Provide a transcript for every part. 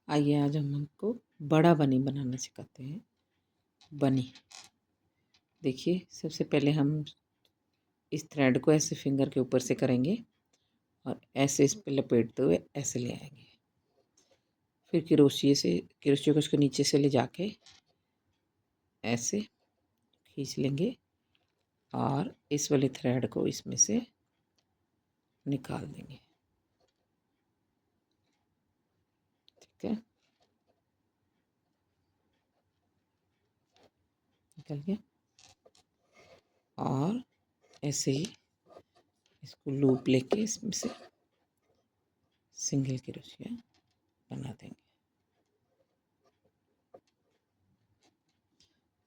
आइए आज हम आपको बड़ा बनी बनाना सिखाते हैं। बनी देखिए, सबसे पहले हम इस थ्रेड को ऐसे फिंगर के ऊपर से करेंगे और ऐसे इस पे लपेटते हुए ऐसे ले आएंगे। फिर क्रोशिया को इसको नीचे से ले जाके ऐसे खींच लेंगे और इस वाले थ्रेड को इसमें से निकाल देंगे। ठीक है, निकल गया। और ऐसे ही इसको लूप लेके इसमें से सिंगल क्रोशिया बना देंगे।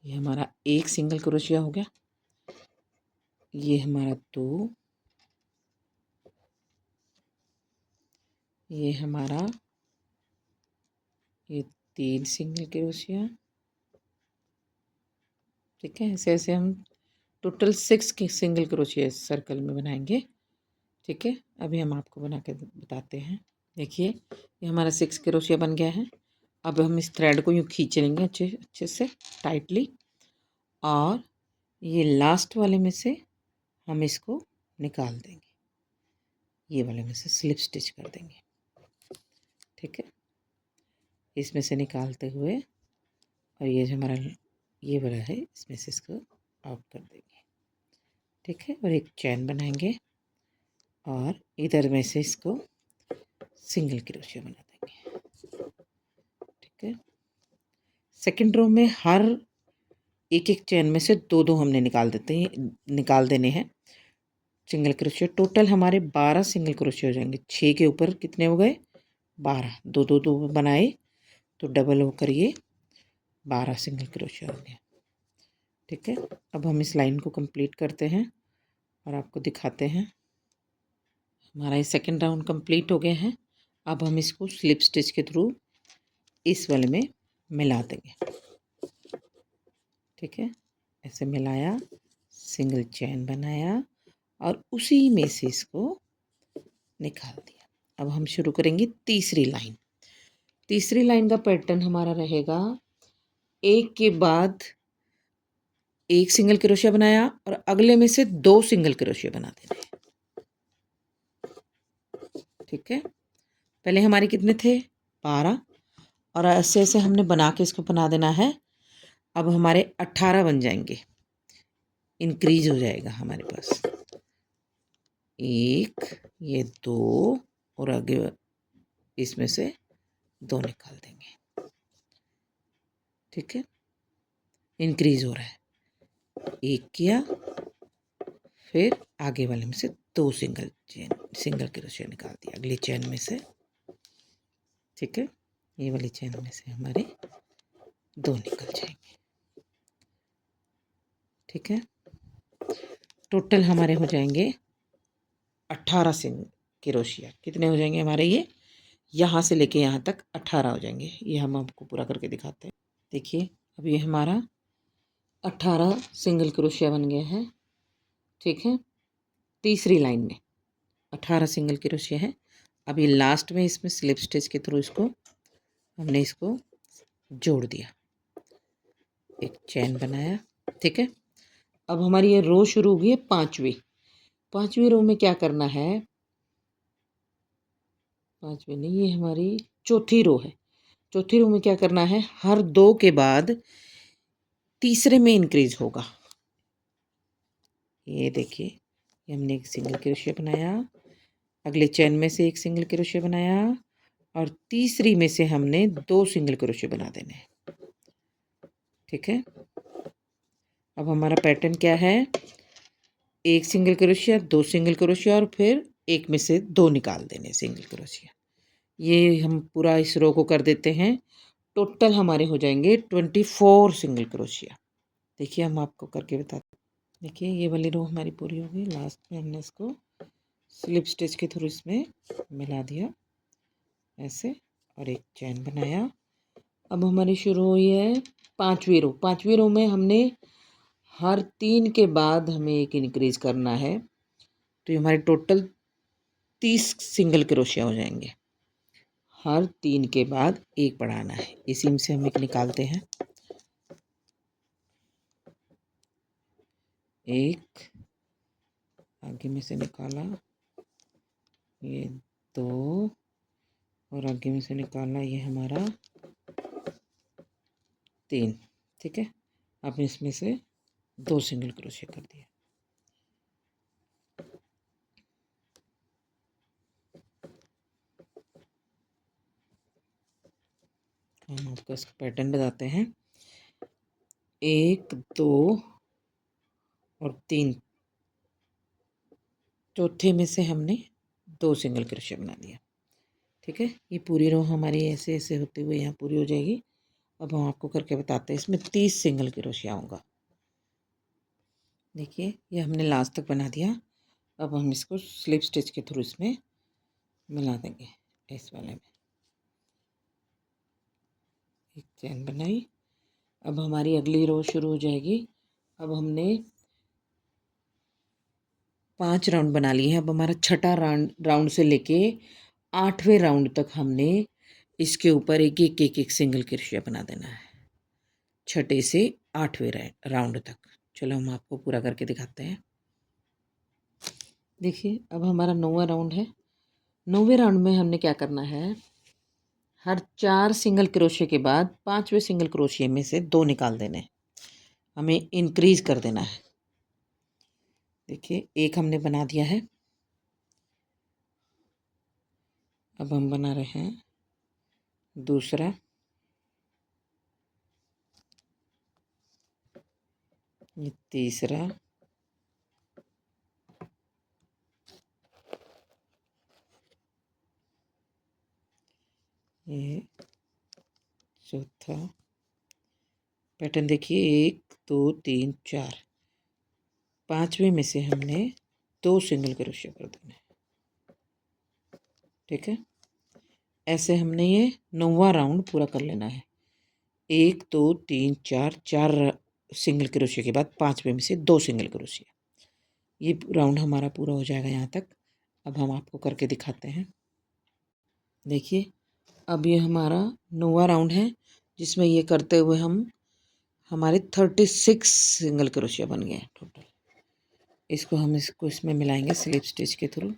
ये हमारा एक सिंगल क्रोशिया हो गया। ये हमारा 2, ये हमारा ये 3 सिंगल क्रोशिया। ठीक है, ऐसे ऐसे हम टोटल 6 के सिंगल क्रोशिया सर्कल में बनाएंगे। ठीक है, अभी हम आपको बना के बताते हैं। देखिए, ये हमारा 6 क्रोशिया बन गया है। अब हम इस थ्रेड को यूँ खींच लेंगे अच्छे से टाइटली, और ये लास्ट वाले में से हम इसको निकाल देंगे। ये वाले में से स्लिप स्टिच कर देंगे। ठीक है, इसमें से निकालते हुए, और ये जो हमारा ये वाला है इसमें से इसको आउट कर देंगे। ठीक है, और एक चैन बनाएंगे और इधर में से इसको सिंगल क्रोशिया बना देंगे। ठीक है, सेकंड रो में हर एक एक चैन में से दो दो हमने निकाल देने हैं सिंगल क्रोशिया। टोटल हमारे 12 सिंगल क्रोशिया हो जाएंगे। 6 के ऊपर कितने हो गए? 12। दो दो दो बनाए तो डबल होकर ये 12 सिंगल क्रोशिया हो गया। ठीक है, अब हम इस लाइन को कंप्लीट करते हैं और आपको दिखाते हैं। हमारा ये सेकंड राउंड कंप्लीट हो गया है। अब हम इसको स्लिप स्टिच के थ्रू इस वाले में मिला देंगे। ठीक है, ऐसे मिलाया, सिंगल चैन बनाया और उसी में से इसको निकाल दिया। अब हम शुरू करेंगे तीसरी लाइन। तीसरी लाइन का पैटर्न हमारा रहेगा, एक के बाद एक सिंगल क्रोशिया बनाया और अगले में से 2 सिंगल क्रोशिया बना देने। ठीक है, पहले हमारे कितने थे? 12, और ऐसे ऐसे हमने बना के इसको बना देना है। अब हमारे 18 बन जाएंगे, इंक्रीज हो जाएगा हमारे पास। 1, ये 2, और आगे इसमें से 2 निकाल देंगे। ठीक है, इंक्रीज हो रहा है। 1 किया, फिर आगे वाले में से 2 सिंगल क्रोशिया निकाल दिया अगली चैन में से। ठीक है, ये वाली चैन में से हमारे 2 निकल जाएंगे। ठीक है, टोटल हमारे हो जाएंगे 18 क्रोशिया। कितने हो जाएंगे हमारे? ये यहाँ से लेके यहाँ तक 18 हो जाएंगे। ये हम आपको पूरा करके दिखाते हैं। देखिए, अब ये हमारा 18 सिंगल क्रोशिया बन गया है। ठीक है, तीसरी लाइन में 18 सिंगल क्रोशिया है। अभी लास्ट में इसमें स्लिप स्टिच के थ्रू हमने इसको जोड़ दिया, एक चैन बनाया। ठीक है, अब हमारी ये रो शुरू होगी है पांचवी रो में क्या करना है? पांचवी नहीं, ये हमारी चौथी रो है। चौथी रो में क्या करना है? हर 2 के बाद तीसरे में इंक्रीज होगा। ये देखिए, ये हमने एक सिंगल क्रोशिया बनाया, अगले चैन में से एक सिंगल क्रोशिया बनाया और तीसरी में से हमने 2 सिंगल क्रोशिया बना देने हैं। ठीक है, अब हमारा पैटर्न क्या है? एक सिंगल क्रोशिया, 2 सिंगल क्रोशिया और फिर एक में से 2 निकाल देने सिंगल क्रोशिया। ये हम पूरा इस रो को कर देते हैं। टोटल हमारे हो जाएंगे 24 सिंगल क्रोशिया। देखिए, हम आपको करके बताते हैं। देखिए, ये वाली रो हमारी पूरी हो गई। लास्ट में हमने इसको स्लिप स्टिच के थ्रू इसमें मिला दिया ऐसे, और एक चैन बनाया। अब हमारी शुरू हुई है पांचवी रो। पांचवी रो में हमने हर 3 के बाद हमें एक इंक्रीज करना है, तो ये हमारे टोटल 30 सिंगल क्रोशिया हो जाएंगे। हर 3 के बाद एक बढ़ाना है। इसी में से हम एक निकालते हैं। एक आगे में से निकाला, ये 2 और आगे में से निकाला ये हमारा 3। ठीक है, अब इसमें से 2 सिंगल क्रोशिया कर दिया। हम आपको इसका पैटर्न बताते हैं। 1 2 और 3, चौथे में से हमने 2 सिंगल क्रोशिया बना दिया। ठीक है, ये पूरी रो हमारी ऐसे ऐसे होते हुए यहाँ पूरी हो जाएगी। अब हम आपको करके बताते हैं। इसमें 30 सिंगल क्रोशिया होगा। देखिए, ये हमने लास्ट तक बना दिया। अब हम इसको स्लिप स्टिच के थ्रू इसमें मिला देंगे। इस वाले में एक चैन बनाई। अब हमारी अगली रो शुरू हो जाएगी। अब हमने 5 राउंड बना लिए हैं। अब हमारा छठा राउंड से लेके 8वें राउंड तक हमने इसके ऊपर एक एक एक एक सिंगल क्रोशिया बना देना है, छठे से 8वें राउंड तक। चलो हम आपको पूरा करके दिखाते हैं। देखिए, अब हमारा 9वां राउंड है। 9वें राउंड में हमने क्या करना है, हर 4 सिंगल क्रोशिया के बाद 5वें सिंगल क्रोशिया में से 2 निकाल देने, हमें इंक्रीज कर देना है। देखिए, एक हमने बना दिया है। अब हम बना रहे हैं दूसरा, ये तीसरा, ये चौथा। पैटर्न देखिए, 1 2 3 4, 5वें में से हमने 2 सिंगल क्रोशिया कर देना है। ठीक है, ऐसे हमने ये 9वां राउंड पूरा कर लेना है। 1 2 3 4, 4 सिंगल क्रोशिया के बाद 5वें में से 2 सिंगल क्रोशिया। ये राउंड हमारा पूरा हो जाएगा यहाँ तक। अब हम आपको करके दिखाते हैं। देखिए, अब ये हमारा 9वां राउंड है, जिसमें ये करते हुए हमारे 36 सिंगल क्रोशिया बन गए हैं टोटल। हम इसको इसमें मिलाएंगे स्लिप स्टिच के थ्रू,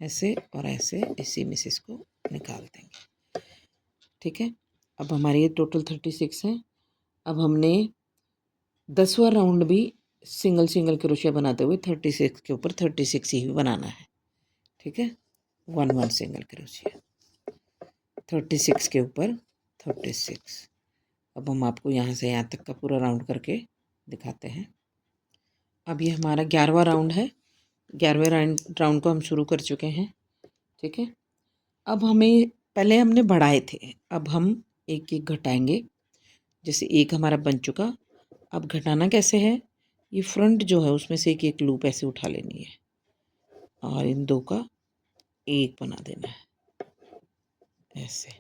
ऐसे और ऐसे, इसी में से इसको निकाल देंगे। ठीक है, अब हमारे ये टोटल 36 हैं। अब हमने 10वां राउंड भी सिंगल सिंगल क्रोशिया बनाते हुए 36 के ऊपर 36 ही बनाना है। ठीक है, 1 1 सिंगल क्रोशिया, 36 के ऊपर 36। अब हम आपको यहाँ से यहाँ तक का पूरा राउंड करके दिखाते हैं। अब ये हमारा 11वां राउंड है। 11वें राउंड को हम शुरू कर चुके हैं। ठीक है, अब हमें पहले हमने बढ़ाए थे, अब हम एक एक घटाएंगे। जैसे एक हमारा बन चुका, अब घटाना कैसे है, ये फ्रंट जो है उसमें से एक एक लूप ऐसे उठा लेनी है और इन 2 का एक बना देना है ऐसे।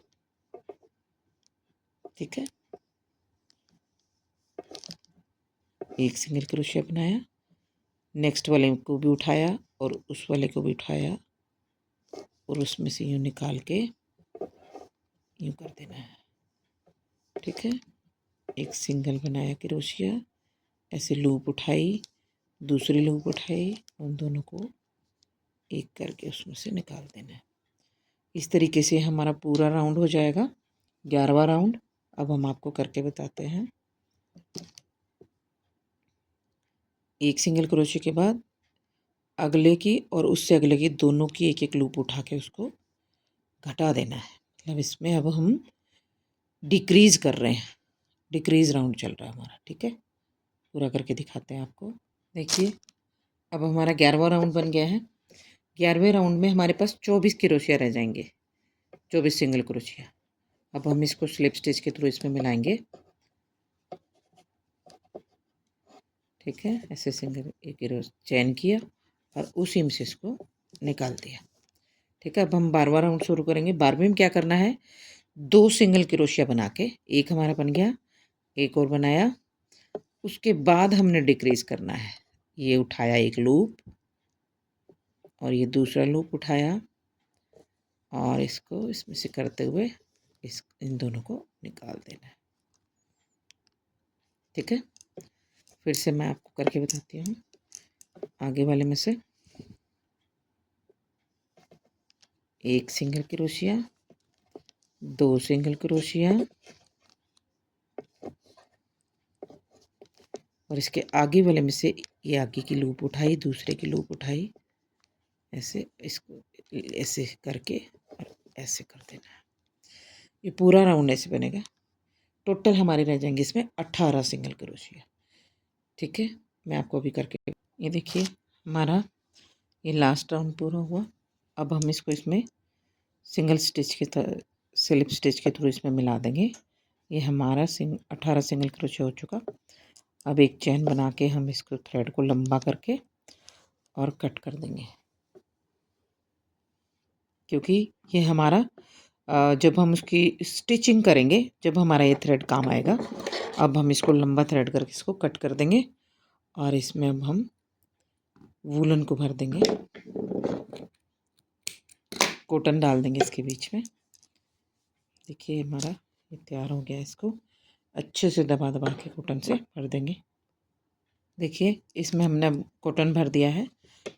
ठीक है, एक सिंगल क्रोशिया बनाया, नेक्स्ट वाले को भी उठाया और उस वाले को भी उठाया और उसमें से यूँ निकाल के यूँ कर देना है। ठीक है, एक सिंगल बनाया क्रोशिया, ऐसे लूप उठाई, दूसरी लूप उठाई, उन दोनों को एक करके उसमें से निकाल देना है। इस तरीके से हमारा पूरा राउंड हो जाएगा, 11वां राउंड। अब हम आपको करके बताते हैं। एक सिंगल क्रोशिया के बाद अगले की और उससे अगले की दोनों की एक एक लूप उठा के उसको घटा देना है। मतलब इसमें अब हम डिक्रीज़ कर रहे हैं, डिक्रीज़ राउंड चल रहा है हमारा। ठीक है, पूरा करके दिखाते हैं आपको। देखिए, अब हमारा 11वां राउंड बन गया है। 11वें राउंड में हमारे पास 24 क्रोशिया रह जाएंगे, 24 सिंगल क्रोशिया। अब हम इसको स्लिप स्टिच के थ्रू इसमें मिलाएंगे। ठीक है, ऐसे सिंगल एक चैन किया और उसी में से इसको निकाल दिया। ठीक है, अब हम 12वां राउंड शुरू करेंगे। 12वें में क्या करना है, 2 सिंगल क्रोशिया बना के, एक हमारा बन गया, एक और बनाया, उसके बाद हमने डिक्रीज करना है। ये उठाया एक लूप और ये दूसरा लूप उठाया और इसको इसमें से करते हुए इन दोनों को निकाल देना है। ठीक है, फिर से मैं आपको करके बताती हूँ। आगे वाले में से एक सिंगल क्रोशिया, 2 सिंगल क्रोशिया और इसके आगे वाले में से ये आगे की लूप उठाई, दूसरे की लूप उठाई, ऐसे इसको ऐसे करके और ऐसे कर देना है। ये पूरा राउंड ऐसे बनेगा। टोटल हमारे रह जाएंगे इसमें 18 सिंगल क्रोशिया। ठीक है, मैं आपको अभी करके, ये देखिए हमारा ये लास्ट राउंड पूरा हुआ। अब हम इसको इसमें सिंगल स्टिच के स्लिप स्टिच के थ्रू इसमें मिला देंगे। ये हमारा 18 सिंगल क्रोशिया हो चुका। अब एक चैन बना के हम इसको थ्रेड को लंबा करके और कट कर देंगे, क्योंकि ये हमारा जब हम उसकी स्टिचिंग करेंगे, जब हमारा ये थ्रेड काम आएगा। अब हम इसको लंबा थ्रेड करके इसको कट कर देंगे और इसमें अब हम वूलन को भर देंगे, कॉटन डाल देंगे इसके बीच में। देखिए हमारा ये तैयार हो गया। इसको अच्छे से दबा दबा के कॉटन से भर देंगे। देखिए इसमें हमने कॉटन भर दिया है।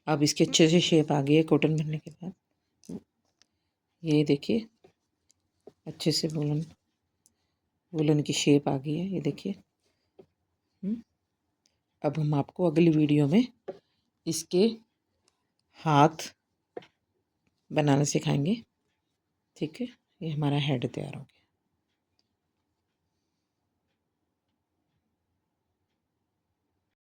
अब इसके अच्छे से शेप आ गई है कॉटन भरने के बाद। ये देखिए अच्छे से वुलन की शेप आ गई है, ये देखिए। अब हम आपको अगली वीडियो में इसके हाथ बनाना सिखाएंगे। ठीक है, ये हमारा हेड तैयार हो गया।